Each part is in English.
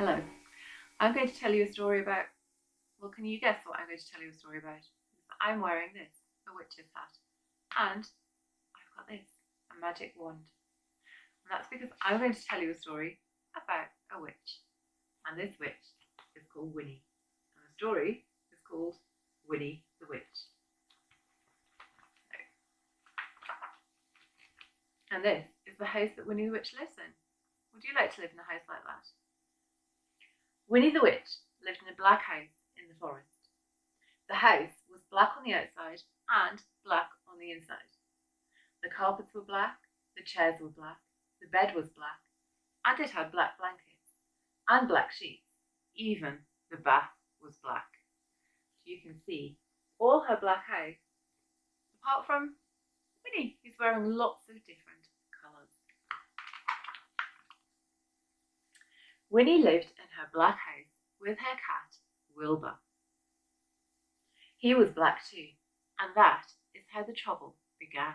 Hello. I'm going to tell you a story about, well, can you guess what I'm going to tell you a story about? I'm wearing this, a witch's hat, and I've got this, a magic wand. And that's because I'm going to tell you a story about a witch. And this witch is called Winnie. And the story is called Winnie the Witch. And this is the house that Winnie the Witch lives in. Would you like to live in a house like that? Winnie the Witch lived in a black house in the forest. The house was black on the outside and black on the inside. The carpets were black, the chairs were black, the bed was black, and it had black blankets and black sheets. Even the bath was black. You can see all her black house, apart from Winnie, who's wearing lots of different colours. Winnie lived in her black house with her cat, Wilbur. He was black too, and that is how the trouble began.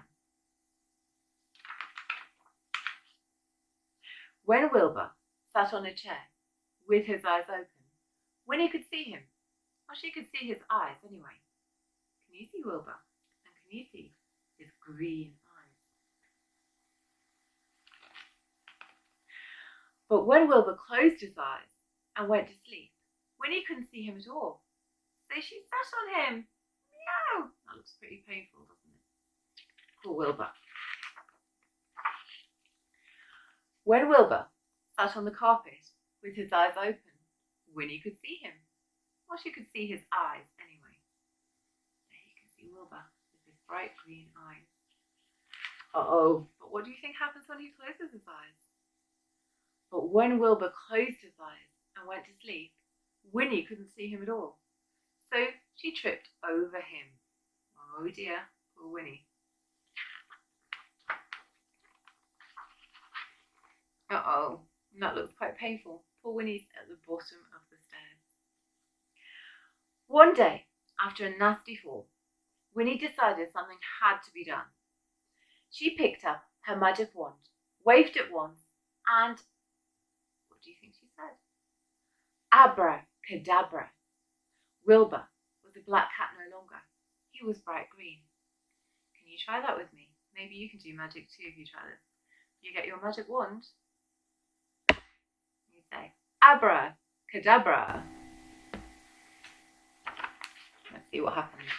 When Wilbur sat on a chair with his eyes open, Winnie could see him, or she could see his eyes anyway. Can you see Wilbur? And can you see his green eyes? But when Wilbur closed his eyes and went to sleep, Winnie couldn't see him at all. So she sat on him. Meow! That looks pretty painful, doesn't it? Poor Wilbur. When Wilbur sat on the carpet with his eyes open, Winnie could see him. Well, she could see his eyes anyway. There you can see Wilbur with his bright green eyes. Uh-oh, but what do you think happens when he closes his eyes? But when Wilbur closed his eyes and went to sleep, Winnie couldn't see him at all. So she tripped over him. Oh dear, poor Winnie. Uh-oh, that looks quite painful. Poor Winnie's at the bottom of the stairs. One day, after a nasty fall, Winnie decided something had to be done. She picked up her magic wand, waved it once, and what do you think she said? Abracadabra. Wilbur was a black cat no longer. He was bright green. Can you try that with me? Maybe you can do magic too if you try this. You get your magic wand. You say, abracadabra. Let's see what happens.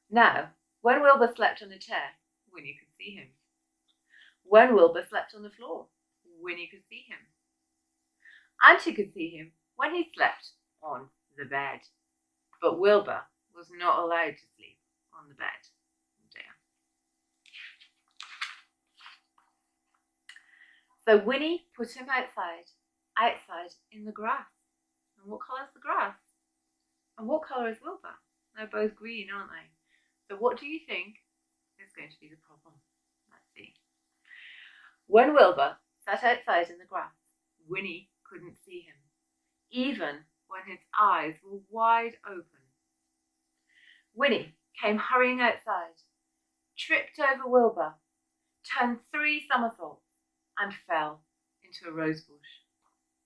Now, when Wilbur slept on a chair, Winnie could see him. When Wilbur slept on the floor, Winnie could see him. And she could see him when he slept on the bed. But Wilbur was not allowed to sleep on the bed. Oh dear. So Winnie put him outside in the grass. And what colour is the grass? And what colour is Wilbur? They're both green, aren't they? So what do you think is going to be the problem? Let's see. When Wilbur sat outside in the grass, Winnie couldn't see him, even when his eyes were wide open. Winnie came hurrying outside, tripped over Wilbur, turned 3 somersaults, and fell into a rose bush.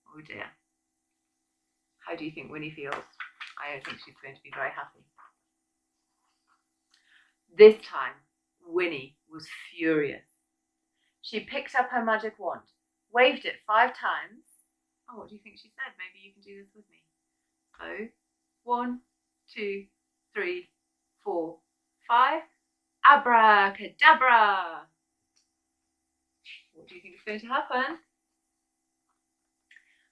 Oh dear. How do you think Winnie feels? I don't think she's going to be very happy. This time, Winnie was furious. She picked up her magic wand, waved it 5 times. Oh, what do you think she said? Maybe you can do this with me. So, 1, 2, 3, 4, 5. Abracadabra! What do you think is going to happen?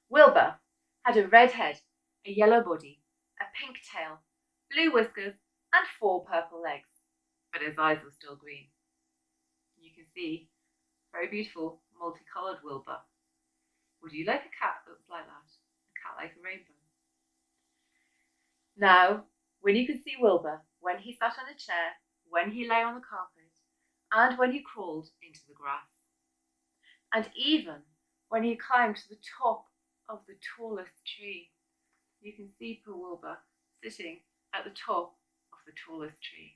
Wilbur had a red head, a yellow body, a pink tail, blue whiskers, and 4 purple legs. But his eyes were still green. You can see very beautiful, multicoloured Wilbur. Would you like a cat that looks like that? A cat like a rainbow? Now, Winnie could see Wilbur when he sat on a chair, when he lay on the carpet, and when he crawled into the grass. And even when he climbed to the top of the tallest tree. You can see poor Wilbur sitting at the top of the tallest tree.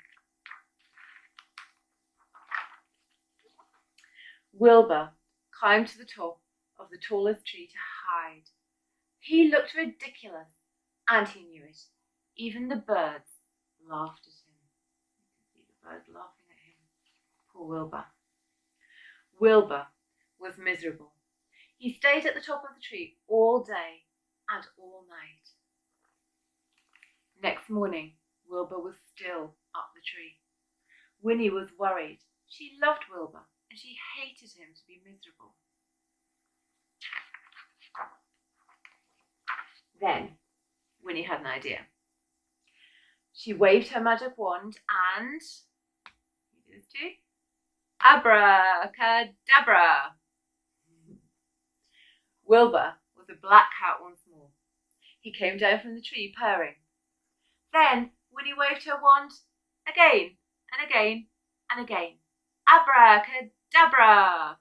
Wilbur climbed to the top of the tallest tree to hide. He looked ridiculous, and he knew it. Even the birds laughed at him. You can see the birds laughing at him. Poor Wilbur. Wilbur was miserable. He stayed at the top of the tree all day and all night. Next morning, Wilbur was still up the tree. Winnie was worried. She loved Wilbur, and she hated him to be miserable. Then, Winnie had an idea. She waved her magic wand and, you do this too, abracadabra. Wilbur was a black cat once more. He came down from the tree purring. Then Winnie waved her wand again and again and again. Abracadabra!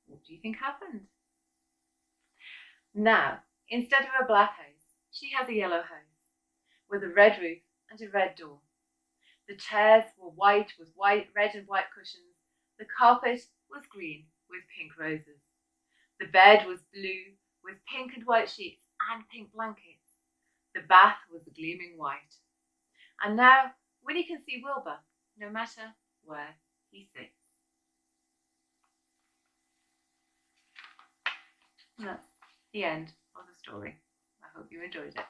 What do you think happened? Now, instead of a black house, she has a yellow house with a red roof and a red door. The chairs were white with red and white cushions. The carpet was green with pink roses. The bed was blue with pink and white sheets and pink blankets. The bath was gleaming white. And now Winnie can see Wilbur no matter where he sits. And that's the end of the story. I hope you enjoyed it.